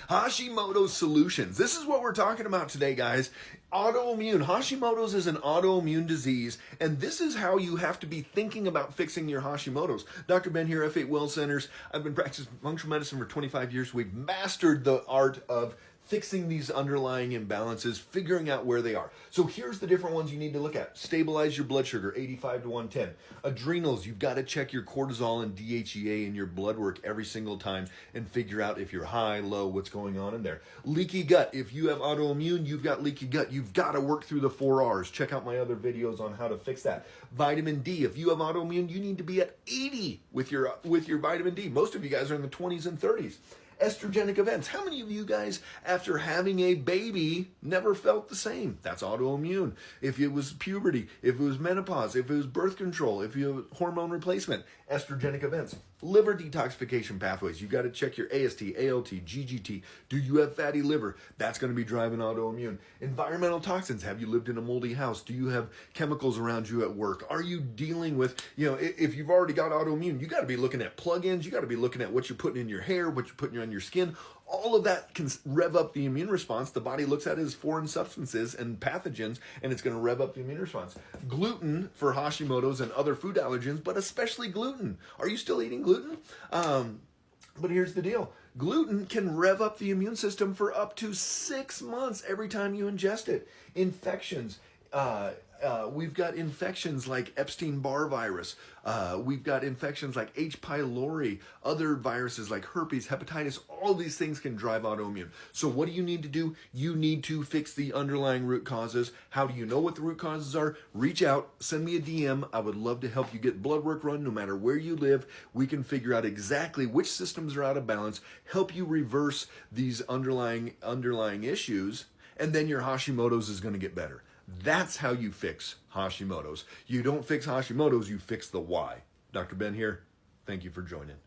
Hashimotos Solutions. This is what we're talking about today, guys. Autoimmune. Hashimoto's is an autoimmune disease, and this is how you have to be thinking about fixing your Hashimoto's. Dr. Ben here, F8 Well Centers. I've been practicing functional medicine for 25 years. We've mastered the art of fixing these underlying imbalances, figuring out where they are. So here's the different ones you need to look at. Stabilize your blood sugar, 85 to 110. Adrenals, you've got to check your cortisol and DHEA in your blood work every single time and figure out if you're high, low, what's going on in there. Leaky gut, if you have autoimmune, you've got leaky gut. You've got to work through the 4 R's. Check out my other videos on how to fix that. Vitamin D, if you have autoimmune, you need to be at 80 with your vitamin D. Most of you guys are in the 20s and 30s. Estrogenic events. How many of you guys, after having a baby, never felt the same? That's autoimmune. If it was puberty, if it was menopause, if it was birth control, if you have hormone replacement, estrogenic events. Liver detoxification pathways. You got to check your AST, ALT, GGT. Do you have fatty liver? That's going to be driving autoimmune. Environmental toxins. Have you lived in a moldy house? Do you have chemicals around you at work? Are you dealing with, if you've already got autoimmune, you got to be looking at plugins. You got to be looking at what you're putting in your hair, what you're putting on your skin. All of that can rev up the immune response. The body looks at it as foreign substances and pathogens, and it's going to rev up the immune response. Gluten for Hashimoto's and other food allergens, but especially gluten. Are you still eating gluten? But here's the deal. Gluten can rev up the immune system for up to 6 months every time you ingest it. Infections. We've got infections like Epstein-Barr virus. We've got infections like H. pylori, other viruses like herpes, hepatitis. All these things can drive autoimmune. So what do you need to do? You need to fix the underlying root causes. How do you know what the root causes are? Reach out, send me a DM. I would love to help you get blood work run no matter where you live. We can figure out exactly which systems are out of balance, help you reverse these underlying issues, and then your Hashimoto's is going to get better. That's how you fix Hashimoto's. You don't fix Hashimoto's, you fix the why. Dr. Ben here. Thank you for joining.